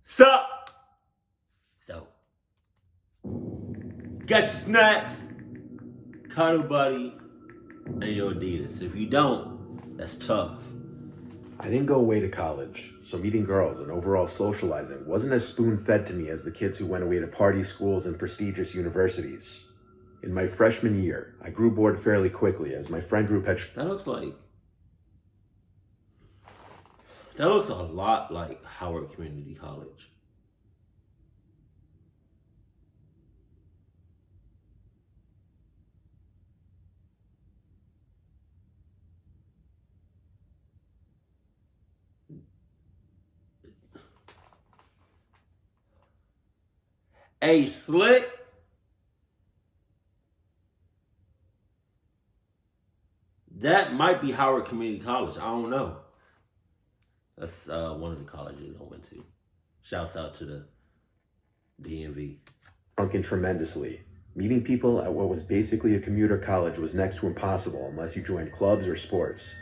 Sup? So, got your snacks, cuddle buddy, and your Adidas. If you don't, that's tough. I didn't go away to college, so meeting girls and overall socializing wasn't as spoon-fed to me as the kids who went away to party schools and prestigious universities. In my freshman year, I grew bored fairly quickly as my friend group had... That looks a lot like Howard Community College. Hey, Slick. That might be Howard Community College. I don't know. That's one of the colleges I went to. Shouts out to the DMV. Drunken tremendously. Meeting people at what was basically a commuter college was next to impossible unless you joined clubs or sports.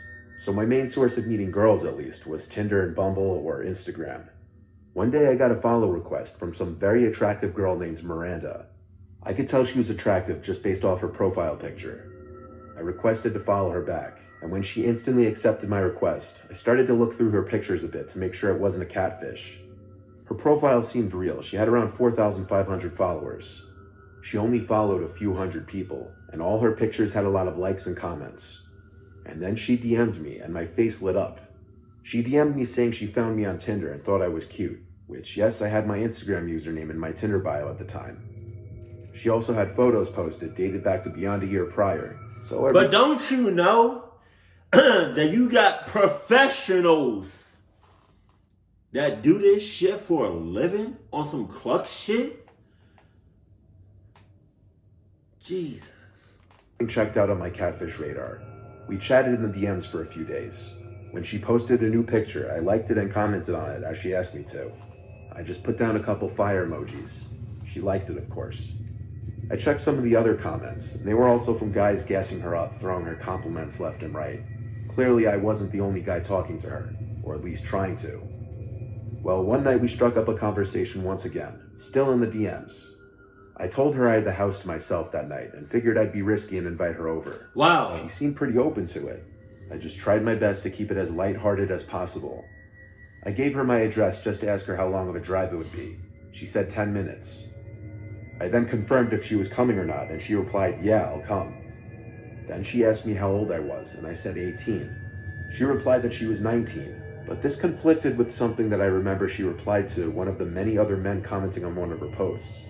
So my main source of meeting girls, at least, was Tinder and Bumble or Instagram. One day I got a follow request from some very attractive girl named Miranda. I could tell she was attractive just based off her profile picture. I requested to follow her back, and when she instantly accepted my request, I started to look through her pictures a bit to make sure it wasn't a catfish. Her profile seemed real. She had around 4,500 followers. She only followed a few hundred people, and all her pictures had a lot of likes and comments. And then she DM'd me, and my face lit up. She DM'd me saying she found me on Tinder and thought I was cute, which, yes, I had my Instagram username in my Tinder bio at the time. She also had photos posted dated back to beyond a year prior. But don't you know that you got professionals that do this shit for a living on some cluck shit? Jesus. Checked out on my catfish radar. We chatted in the DMs for a few days. When she posted a new picture, I liked it and commented on it as she asked me to. I just put down a couple fire emojis. She liked it, of course. I checked some of the other comments, and they were also from guys gassing her up, throwing her compliments left and right. Clearly, I wasn't the only guy talking to her, or at least trying to. Well, one night we struck up a conversation once again, still in the DMs. I told her I had the house to myself that night, and figured I'd be risky and invite her over. Wow. She seemed pretty open to it. I just tried my best to keep it as lighthearted as possible. I gave her my address just to ask her how long of a drive it would be. She said 10 minutes. I then confirmed if she was coming or not, and she replied, "Yeah, I'll come." Then she asked me how old I was, and I said 18. She replied that she was 19, but this conflicted with something that I remember she replied to one of the many other men commenting on one of her posts.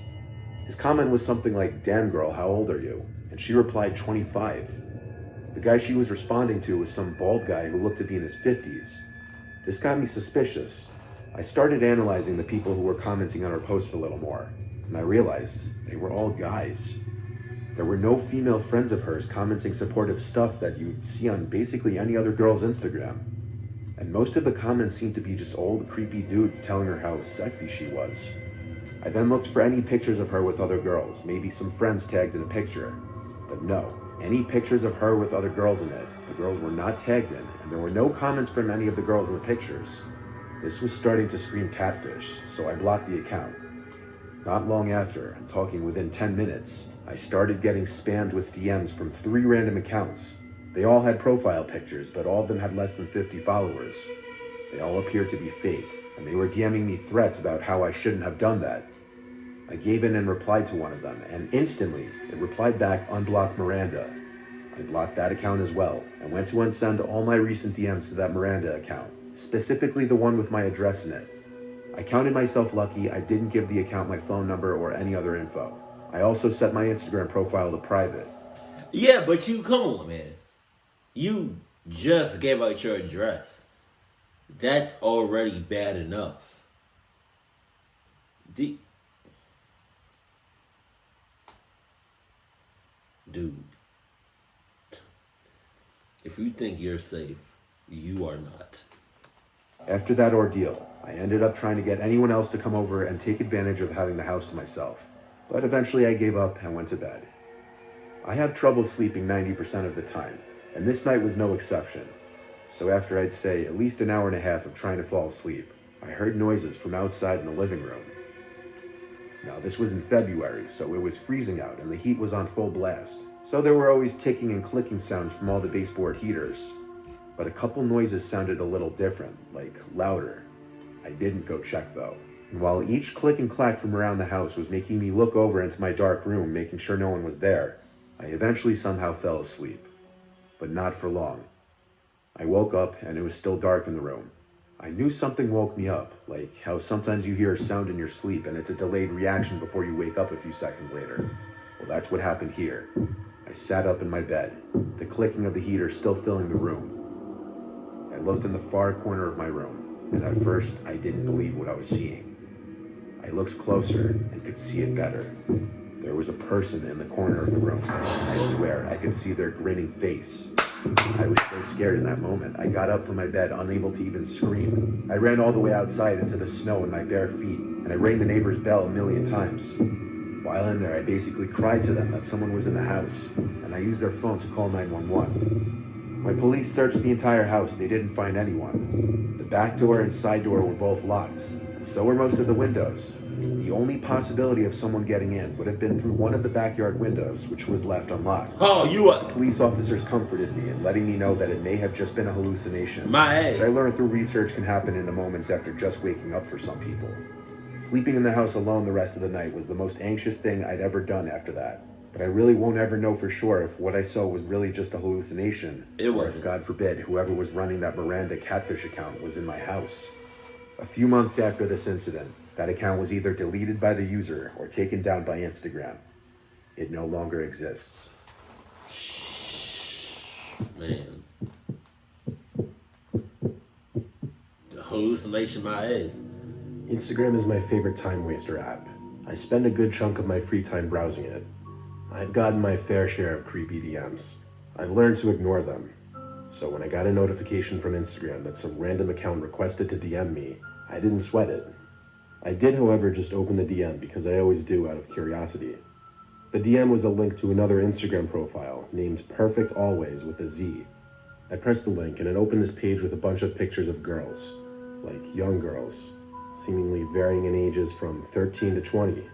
His comment was something like, "Damn girl, how old are you?" And she replied 25. The guy she was responding to was some bald guy who looked to be in his 50s. This got me suspicious. I started analyzing the people who were commenting on her posts a little more, and I realized they were all guys. There were no female friends of hers commenting supportive stuff that you'd see on basically any other girl's Instagram. And most of the comments seemed to be just old, creepy dudes telling her how sexy she was. I then looked for any pictures of her with other girls, maybe some friends tagged in a picture. But no, any pictures of her with other girls in it, the girls were not tagged in, and there were no comments from any of the girls in the pictures. This was starting to scream catfish, so I blocked the account. Not long after, and talking within 10 minutes, I started getting spammed with DMs from 3 random accounts. They all had profile pictures, but all of them had less than 50 followers. They all appeared to be fake, and they were DMing me threats about how I shouldn't have done that. I gave in and replied to one of them, and instantly, it replied back, "Unblock Miranda." I blocked that account as well, and went to unsend all my recent DMs to that Miranda account, specifically the one with my address in it. I counted myself lucky I didn't give the account my phone number or any other info. I also set my Instagram profile to private. Yeah, but come on, man. You just gave out your address. That's already bad enough. Dude, if you think you're safe, you are not. After that ordeal, I ended up trying to get anyone else to come over and take advantage of having the house to myself. But eventually I gave up and went to bed. I have trouble sleeping 90% of the time, and this night was no exception. So after I'd say at least an hour and a half of trying to fall asleep, I heard noises from outside in the living room. Now, this was in February, so it was freezing out and the heat was on full blast. So there were always ticking and clicking sounds from all the baseboard heaters. But a couple noises sounded a little different, like louder. I didn't go check though. And while each click and clack from around the house was making me look over into my dark room, making sure no one was there, I eventually somehow fell asleep. But not for long. I woke up and it was still dark in the room. I knew something woke me up, like how sometimes you hear a sound in your sleep and it's a delayed reaction before you wake up a few seconds later. Well, that's what happened here. I sat up in my bed, the clicking of the heater still filling the room. I looked in the far corner of my room, and at first I didn't believe what I was seeing. I looked closer and could see it better. There was a person in the corner of the room. I swear, I could see their grinning face. I was so scared in that moment. I got up from my bed, unable to even scream. I ran all the way outside into the snow in my bare feet, and I rang the neighbor's bell a million times. While in there, I basically cried to them that someone was in the house, and I used their phone to call 911. When police searched the entire house, they didn't find anyone. The back door and side door were both locked, and so were most of the windows. The only possibility of someone getting in would have been through one of the backyard windows, which was left unlocked. Oh, you The police officers comforted me in letting me know that it may have just been a hallucination. my Which I ass. learned through research can happen in the moments after just waking up for some people. Sleeping in the house alone the rest of the night was the most anxious thing I'd ever done after that. But I really won't ever know for sure if what I saw was really just a hallucination. It or wasn't. if, God forbid, whoever was running that Miranda catfish account was in my house. A few months after this incident, that account was either deleted by the user or taken down by Instagram. It no longer exists. Man. The hallucination my ass. Instagram is my favorite time waster app. I spend a good chunk of my free time browsing it. I've gotten my fair share of creepy DMs. I've learned to ignore them. So when I got a notification from Instagram that some random account requested to DM me, I didn't sweat it. I did, however, just open the DM because I always do out of curiosity. The DM was a link to another Instagram profile named Perfect Always with a Z. I pressed the link and it opened this page with a bunch of pictures of girls, like young girls, seemingly varying in ages from 13 to 20.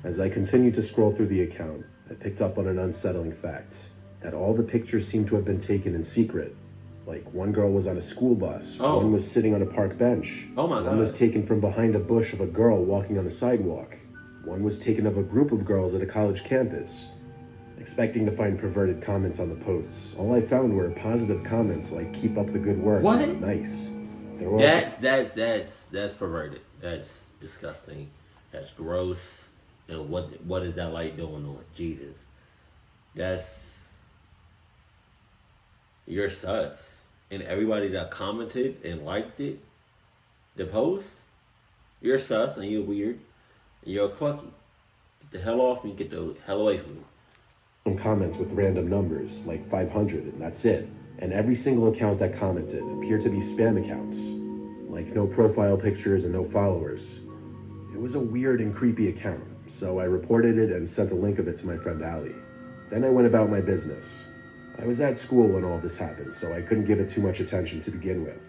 As I continued to scroll through the account, I picked up on an unsettling fact, that all the pictures seemed to have been taken in secret. Like, one girl was on a school bus, Oh. one was sitting on a park bench, Oh my one was God. taken from behind a bush of a girl walking on the sidewalk, one was taken of a group of girls at a college campus. Expecting to find perverted comments on the posts, all I found were positive comments like "keep up the good work," What? and "nice." There were That's perverted. That's disgusting. That's gross. And what is that light doing on? Jesus. You're sus. And everybody that commented and liked it, the post, you're sus and you're weird and you're a clucky. Get the hell off me, get the hell away from me. some comments with random numbers, like 500, and that's it. And every single account that commented appeared to be spam accounts, like no profile pictures and no followers. It was a weird and creepy account, so I reported it and sent a link of it to my friend Allie. Then I went about my business. I was at school when all this happened, so I couldn't give it too much attention to begin with.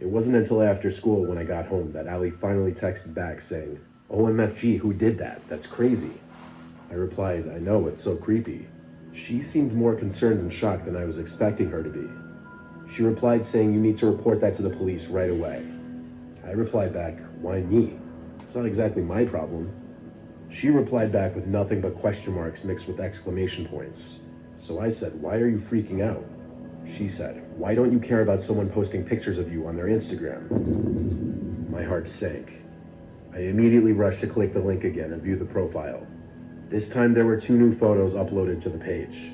It wasn't until after school when I got home that Allie finally texted back saying, "OMFG, who did that? That's crazy." I replied, "I know, it's so creepy." She seemed more concerned and shocked than I was expecting her to be. She replied saying, "You need to report that to the police right away." I replied back, "Why me? It's not exactly my problem." She replied back with nothing but question marks mixed with exclamation points. So I said, "Why are you freaking out?" She said, "Why don't you care about someone posting pictures of you on their Instagram?" My heart sank. I immediately rushed to click the link again and view the profile. This time there were 2 new photos uploaded to the page.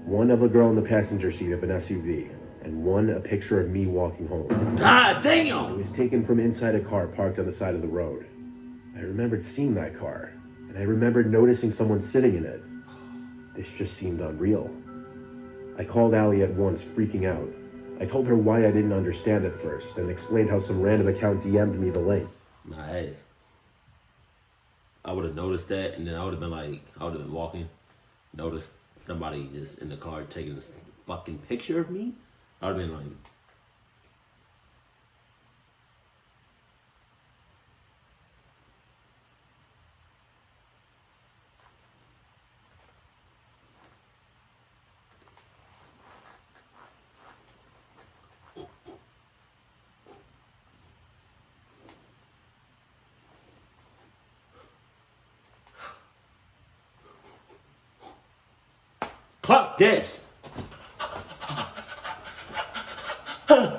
One of a girl in the passenger seat of an SUV, and one a picture of me walking home. God It damn! was taken from inside a car parked on the side of the road. I remembered seeing that car, and I remembered noticing someone sitting in it. This just seemed unreal. I called Allie at once, freaking out. I told her why I didn't understand at first, and explained how some random account DM'd me the link. My ass. I would have noticed that, and then I would have been walking, noticed somebody just in the car taking this fucking picture of me. I would have been like, Fuck this! I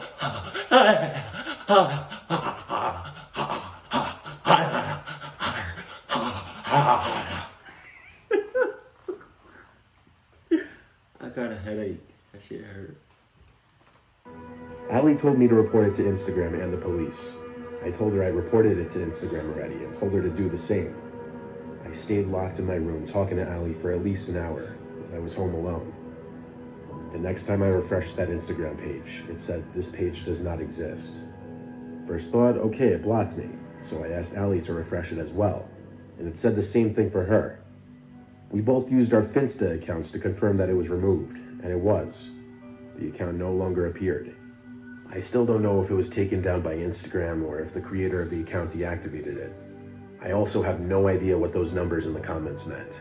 got a headache. That shit hurt. Allie told me to report it to Instagram and the police. I told her I reported it to Instagram already and told her to do the same. I stayed locked in my room talking to Allie for at least an hour as I was home alone. The next time I refreshed that Instagram page, it said this page does not exist. First thought, okay, it blocked me, so I asked Allie to refresh it as well, and it said the same thing for her. We both used our Finsta accounts to confirm that it was removed, and it was. The account no longer appeared. I still don't know if it was taken down by Instagram or if the creator of the account deactivated it. I also have no idea what those numbers in the comments meant.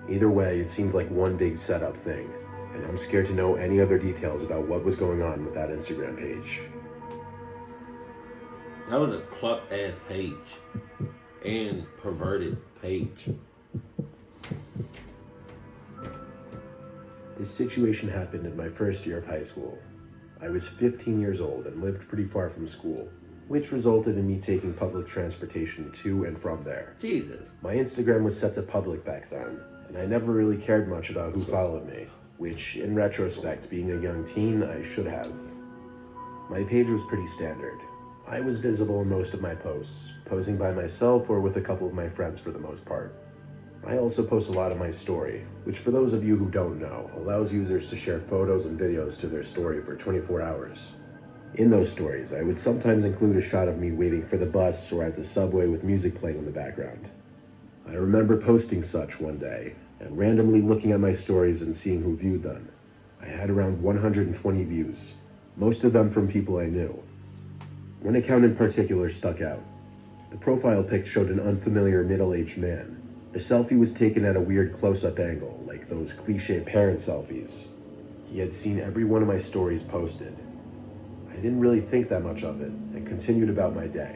Either way, it seemed like one big setup thing, and I'm scared to know any other details about what was going on with that Instagram page. That was a cluck ass page. And perverted page. This situation happened in my first year of high school. I was 15 years old and lived pretty far from school, which resulted in me taking public transportation to and from there. Jesus. My Instagram was set to public back then, and I never really cared much about who followed me, which, in retrospect, being a young teen, I should have. My page was pretty standard. I was visible in most of my posts, posing by myself or with a couple of my friends for the most part. I also post a lot of my story, which for those of you who don't know, allows users to share photos and videos to their story for 24 hours. In those stories, I would sometimes include a shot of me waiting for the bus or at the subway with music playing in the background. I remember posting such one day, and randomly looking at my stories and seeing who viewed them. I had around 120 views, most of them from people I knew. One account in particular stuck out. The profile pic showed an unfamiliar middle-aged man. The selfie was taken at a weird close-up angle, like those cliché parent selfies. He had seen every one of my stories posted. I didn't really think that much of it, and continued about my day.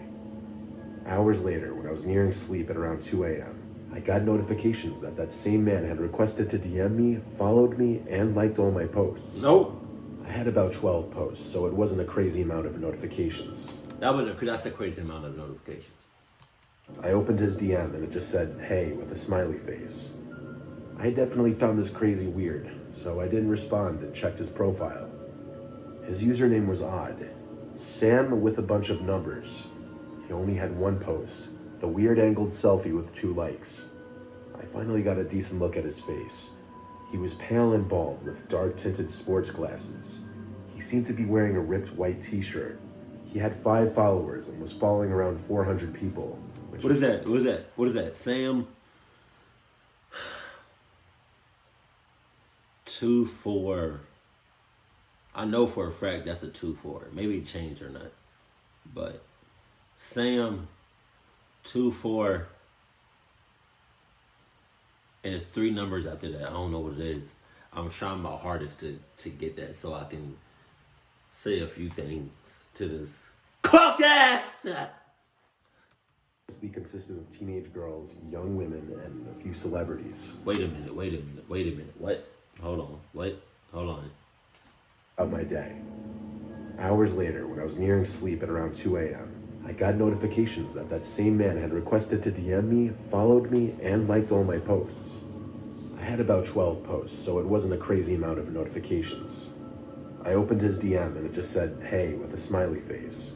Hours later, when I was nearing sleep at around 2 a.m., I got notifications that that same man had requested to DM me, followed me, and liked all my posts. Nope. I had about 12 posts, so it wasn't a crazy amount of notifications. That's a crazy amount of notifications. I opened his DM and it just said, "Hey," with a smiley face. I definitely found this crazy weird, so I didn't respond and checked his profile. His username was odd. Sam with a bunch of numbers. He only had one post, the weird angled selfie with 2 likes. I finally got a decent look at his face. He was pale and bald with dark tinted sports glasses. He seemed to be wearing a ripped white t-shirt. He had 5 followers and was following around 400 people. What is that? What is that? Sam 24. I know for a fact that's a 24. Maybe it changed or not. But Sam 24. And it's 3 numbers after that. I don't know what it is. I'm trying my hardest to get that so I can say a few things to this clock ass. Mostly consisted of teenage girls, young women, and a few celebrities. Wait a minute. What? Hold on. What? Hold on. Of my day. Hours later, when I was nearing sleep at around 2 a.m., I got notifications that that same man had requested to DM me, followed me, and liked all my posts. I had about 12 posts, so it wasn't a crazy amount of notifications. I opened his DM and it just said, "Hey," with a smiley face.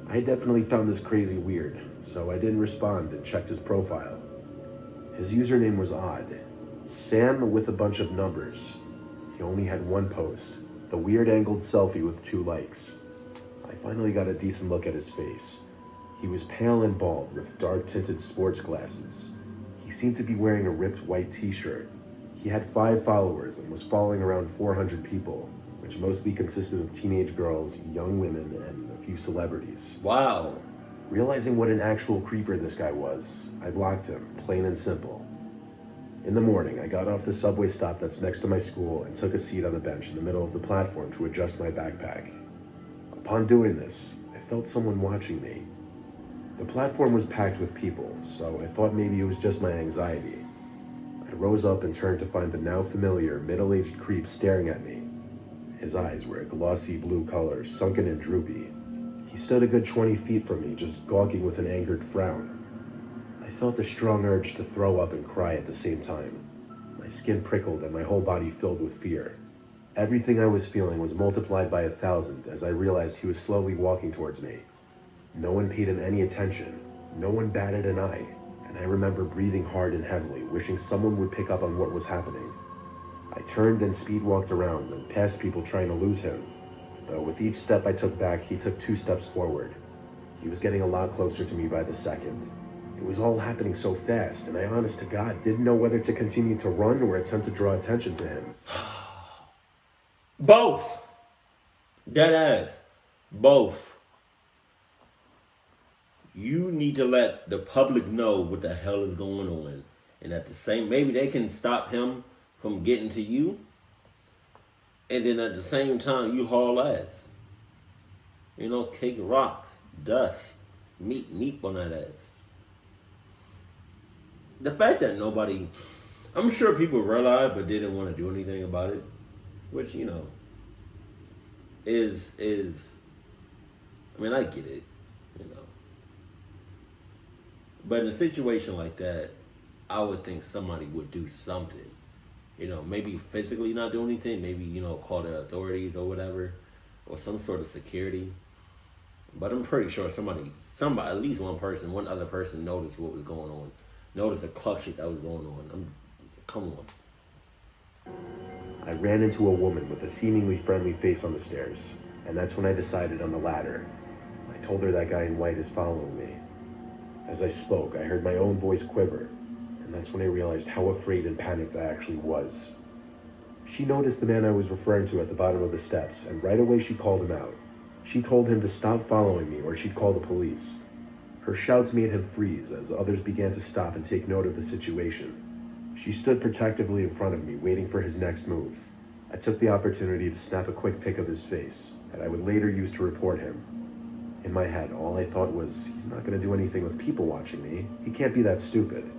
I definitely found this crazy weird, so I didn't respond and checked his profile. His username was odd. Sam with a bunch of numbers. He only had one post, the weird angled selfie with 2 likes. I finally got a decent look at his face. He was pale and bald with dark tinted sports glasses. He seemed to be wearing a ripped white t-shirt. He had 5 followers and was following around 400 people, which mostly consisted of teenage girls, young women, and a few celebrities. Wow. Realizing what an actual creeper this guy was, I blocked him, plain and simple. In the morning, I got off the subway stop that's next to my school and took a seat on the bench in the middle of the platform to adjust my backpack. Upon doing this, I felt someone watching me. The platform was packed with people, so I thought maybe it was just my anxiety. I rose up and turned to find the now familiar, middle-aged creep staring at me. His eyes were a glossy blue color, sunken and droopy. He stood a good 20 feet from me, just gawking with an angered frown. I felt the strong urge to throw up and cry at the same time. My skin prickled and my whole body filled with fear. Everything I was feeling was multiplied by 1,000 as I realized he was slowly walking towards me. No one paid him any attention. No one batted an eye. And I remember breathing hard and heavily, wishing someone would pick up on what was happening. I turned and speed walked around and past people trying to lose him. Though with each step I took back, he took 2 steps forward. He was getting a lot closer to me by the second. It was all happening so fast, and I honest to God didn't know whether to continue to run or attempt to draw attention to him. Both. Dead ass. Both. You need to let the public know what the hell is going on. And at the same, maybe they can stop him from getting to you. And then at the same time, you haul ass. You know, kick rocks, dust, meat on that ass. The fact that nobody, I'm sure people realized but didn't want to do anything about it, which, you know, is, I mean, I get it, you know. But in a situation like that, I would think somebody would do something. You know, maybe physically not do anything, maybe, you know, call the authorities or whatever, or some sort of security. But I'm pretty sure somebody, at least one other person noticed what was going on. Noticed the cluck shit that was going on. Come on. I ran into a woman with a seemingly friendly face on the stairs, and that's when I decided on the ladder. I told her that guy in white is following me. As I spoke, I heard my own voice quiver, and that's when I realized how afraid and panicked I actually was. She noticed the man I was referring to at the bottom of the steps, and right away she called him out. She told him to stop following me or she'd call the police. Her shouts made him freeze as others began to stop and take note of the situation. She stood protectively in front of me, waiting for his next move. I took the opportunity to snap a quick pic of his face that I would later use to report him. In my head, all I thought was, he's not going to do anything with people watching me. He can't be that stupid.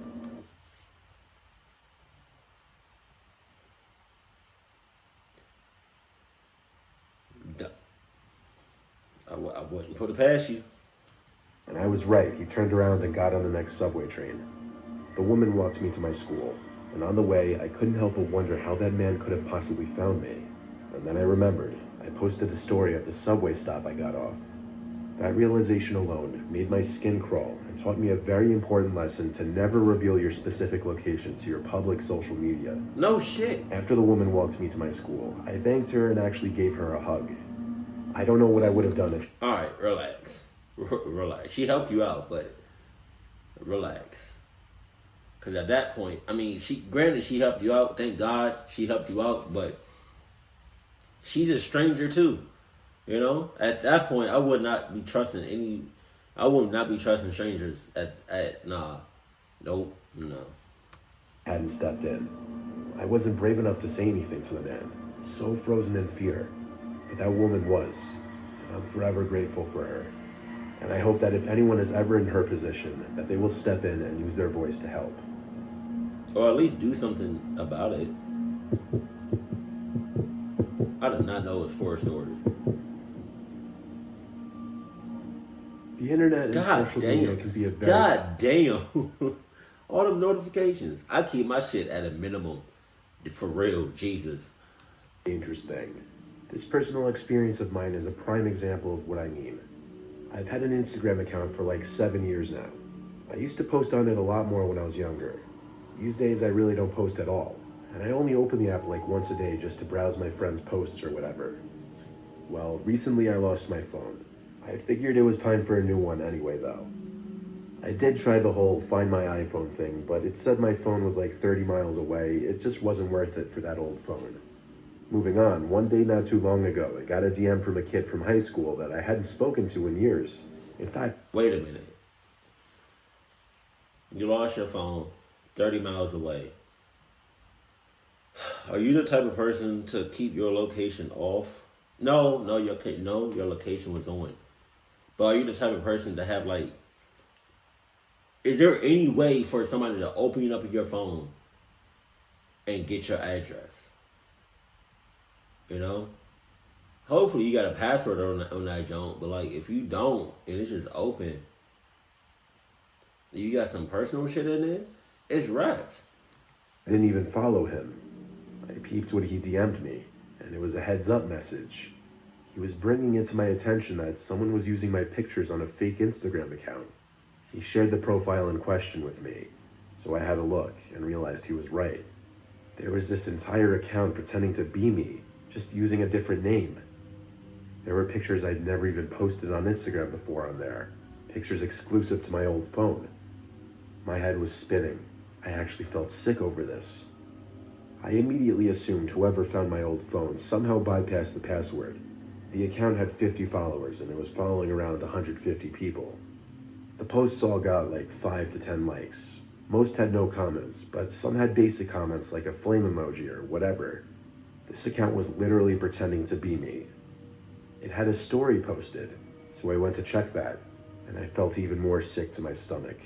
I wouldn't put it past you. And I was right. He turned around and got on the next subway train. The woman walked me to my school, and on the way, I couldn't help but wonder how that man could have possibly found me. And then I remembered. I posted a story at the subway stop I got off. That realization alone made my skin crawl and taught me a very important lesson to never reveal your specific location to your public social media. No shit. After the woman walked me to my school, I thanked her and actually gave her a hug. I don't know what I would have done if... All right, relax. Relax. She helped you out, but relax. Because at that point, I mean, granted she helped you out. Thank God she helped you out, but she's a stranger too. You know, at that point, I would not be trusting strangers Nope, no. Hadn't stepped in. I wasn't brave enough to say anything to the man, so frozen in fear. But that woman was, and I'm forever grateful for her. And I hope that if anyone is ever in her position, that they will step in and use their voice to help. Or at least do something about it. I did not know it was 4 stores. The internet and God social damn. media can be a very... God damn. All them notifications. I keep my shit at a minimum. For real, Jesus. dangerous thing. This personal experience of mine is a prime example of what I mean. I've had an Instagram account for like 7 years now. I used to post on it a lot more when I was younger. These days I really don't post at all, and I only open the app like once a day just to browse my friends' posts or whatever. Well, recently I lost my phone. I figured it was time for a new one anyway though. I did try the whole find my iPhone thing, but it said my phone was like 30 miles away. It just wasn't worth it for that old phone. Moving on, one day not too long ago, I got a DM from a kid from high school that I hadn't spoken to in years. In fact... Wait a minute. You lost your phone 30 miles away. Are you the type of person to keep your location off? No, your location was on. But are you the type of person to have like... Is there any way for somebody to open up your phone and get your address. You know? Hopefully you got a password on that junk, but like if you don't and it's just open, you got some personal shit in it, it's wraps. I didn't even follow him. I peeped what he DM'd me, and it was a heads up message. He was bringing it to my attention that someone was using my pictures on a fake Instagram account. He shared the profile in question with me, so I had a look and realized he was right. There was this entire account pretending to be me, just using a different name. There were pictures I'd never even posted on Instagram before on there, pictures exclusive to my old phone. My head was spinning. I actually felt sick over this. I immediately assumed whoever found my old phone somehow bypassed the password. The account had 50 followers and it was following around 150 people. The posts all got like 5 to 10 likes. Most had no comments, but some had basic comments like a flame emoji or whatever. This account was literally pretending to be me. It had a story posted, so I went to check that, and I felt even more sick to my stomach.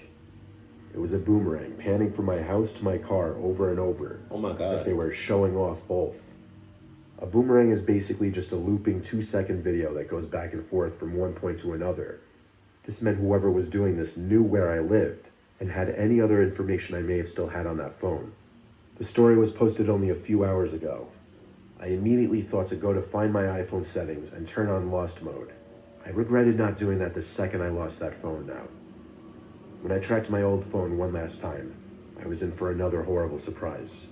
It was a boomerang panning from my house to my car over and over. Oh my As God. if they were showing off both. A boomerang is basically just a looping 2-second video that goes back and forth from one point to another. This meant whoever was doing this knew where I lived and had any other information I may have still had on that phone. The story was posted only a few hours ago. I immediately thought to go to find my iPhone settings and turn on Lost Mode. I regretted not doing that the second I lost that phone now. When I tracked my old phone one last time, I was in for another horrible surprise.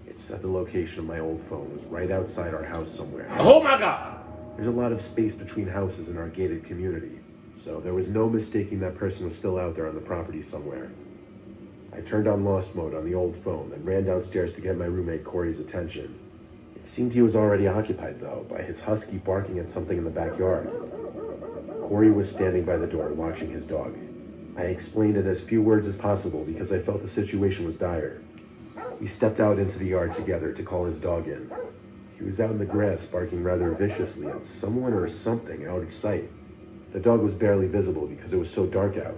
It said the location of my old phone was right outside our house somewhere. Oh my God! There's a lot of space between houses in our gated community, so there was no mistaking that person was still out there on the property somewhere. I turned on Lost Mode on the old phone and ran downstairs to get my roommate Corey's attention. It seemed he was already occupied, though, by his husky barking at something in the backyard. Corey was standing by the door watching his dog. I explained in as few words as possible because I felt the situation was dire. We stepped out into the yard together to call his dog in. He was out in the grass barking rather viciously at someone or something out of sight. The dog was barely visible because it was so dark out.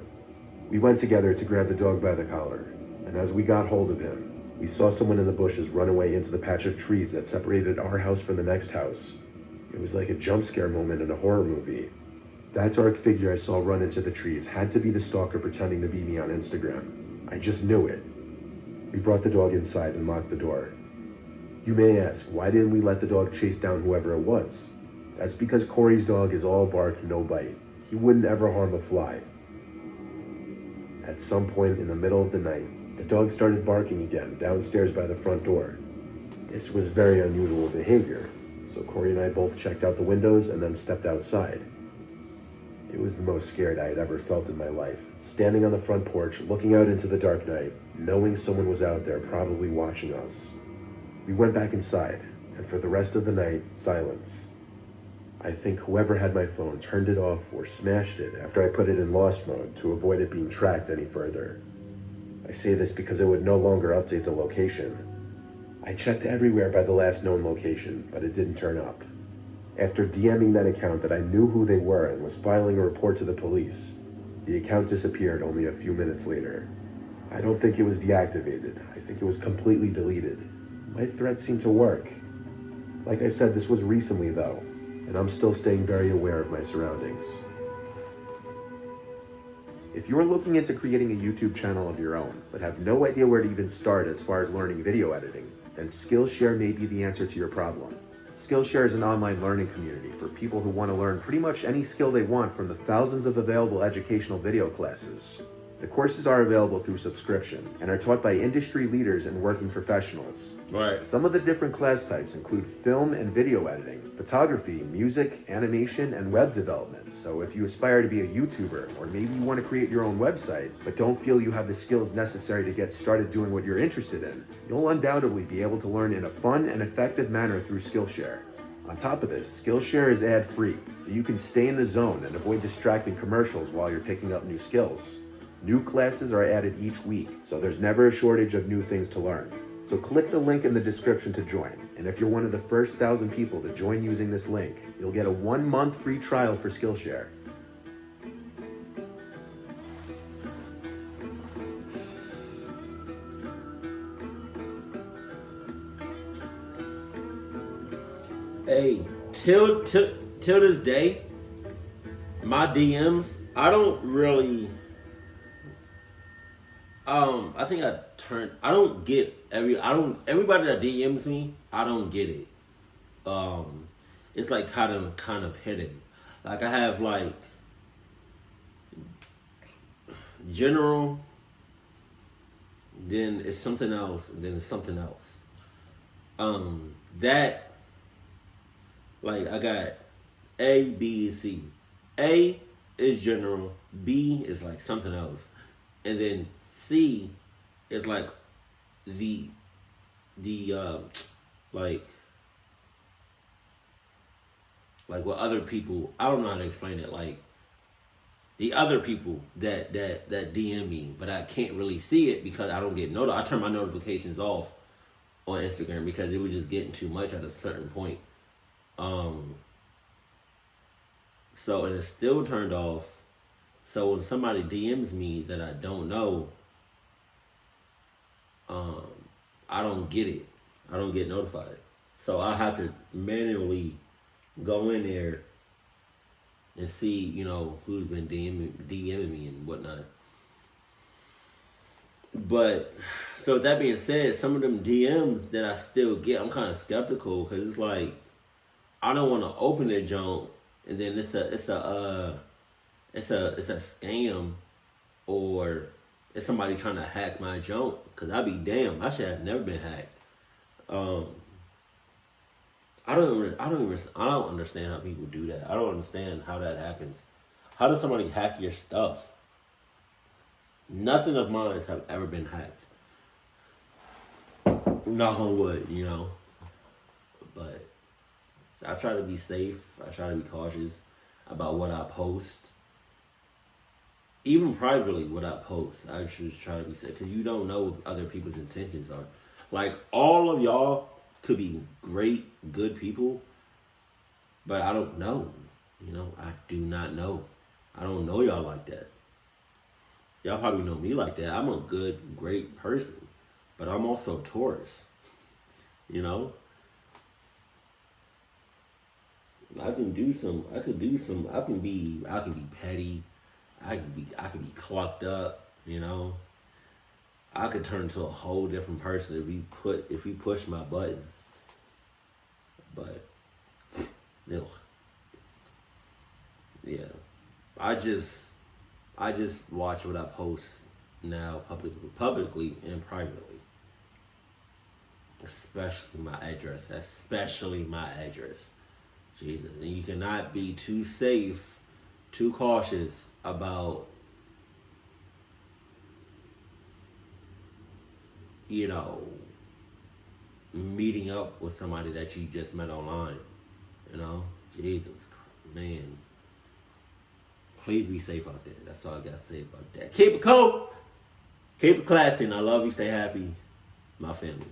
We went together to grab the dog by the collar, and as we got hold of him, we saw someone in the bushes run away into the patch of trees that separated our house from the next house. It was like a jump scare moment in a horror movie. That dark figure I saw run into the trees had to be the stalker pretending to be me on Instagram. I just knew it. We brought the dog inside and locked the door. You may ask, why didn't we let the dog chase down whoever it was? That's because Corey's dog is all bark, no bite. He wouldn't ever harm a fly. At some point in the middle of the night, the dog started barking again downstairs by the front door. This was very unusual behavior, so Corey and I both checked out the windows and then stepped outside. It was the most scared I had ever felt in my life, standing on the front porch, looking out into the dark night, knowing someone was out there probably watching us. We went back inside, and for the rest of the night, silence. I think whoever had my phone turned it off or smashed it after I put it in Lost Mode to avoid it being tracked any further. I say this because it would no longer update the location. I checked everywhere by the last known location, but it didn't turn up. After DMing that account that I knew who they were and was filing a report to the police, the account disappeared only a few minutes later. I don't think it was deactivated. I think it was completely deleted. My threat seemed to work. Like I said, this was recently though, and I'm still staying very aware of my surroundings. If you're looking into creating a YouTube channel of your own, but have no idea where to even start as far as learning video editing, then Skillshare may be the answer to your problem. Skillshare is an online learning community for people who want to learn pretty much any skill they want from the thousands of available educational video classes. The courses are available through subscription and are taught by industry leaders and working professionals. Right. Some of the different class types include film and video editing, photography, music, animation, and web development. So if you aspire to be a YouTuber, or maybe you want to create your own website, but don't feel you have the skills necessary to get started doing what you're interested in, you'll undoubtedly be able to learn in a fun and effective manner through Skillshare. On top of this, Skillshare is ad-free, so you can stay in the zone and avoid distracting commercials while you're picking up new skills. New classes are added each week, so there's never a shortage of new things to learn. So click the link in the description to join, and if you're one of the first 1,000 people to join using this link, you'll get a 1-month free trial for Skillshare. Hey, till this day, my DMs, I don't really. I think I don't get everybody that DMs me. I don't get it. It's like kind of hidden. Like I have like general, then it's something else, and then it's something else. That like I got A, B, and C. A is general. B is like something else, and then C is like the like what other people, I don't know how to explain it, like the other people that DM me, but I can't really see it because I don't get I turn my notifications off on Instagram because it was just getting too much at a certain point. So, and it's still turned off. So when somebody DMs me that I don't know, I don't get it. I don't get notified. So I have to manually go in there and see, you know, who's been DMing me and whatnot. But, so that being said, some of them DMs that I still get, I'm kind of skeptical because it's like, I don't want to open their junk and then it's a scam or it's somebody trying to hack my junk because I'd be damned, my shit has never been hacked. I don't understand how people do that. I don't understand how that happens. How does somebody hack your stuff? Nothing of mine have ever been hacked. Knock on wood, you know. But I try to be safe. I try to be cautious about what I post. Even privately, what I post, I should try to be safe because you don't know what other people's intentions are. Like, all of y'all could be great, good people, but I don't know. You know, I do not know. I don't know y'all like that. Y'all probably know me like that. I'm a good, great person, but I'm also a Taurus. You know? I can be petty. I can be clucked up, you know. I could turn into a whole different person if we push my buttons. But no. Yeah. I just watch what I post now publicly and privately. Especially my address. Jesus. And you cannot be too safe, too cautious about, you know, meeting up with somebody that you just met online. You know? Jesus, man. Please be safe out there. That's all I got to say about that. Keep it cool. Keep it classy. And I love you. Stay happy. My family.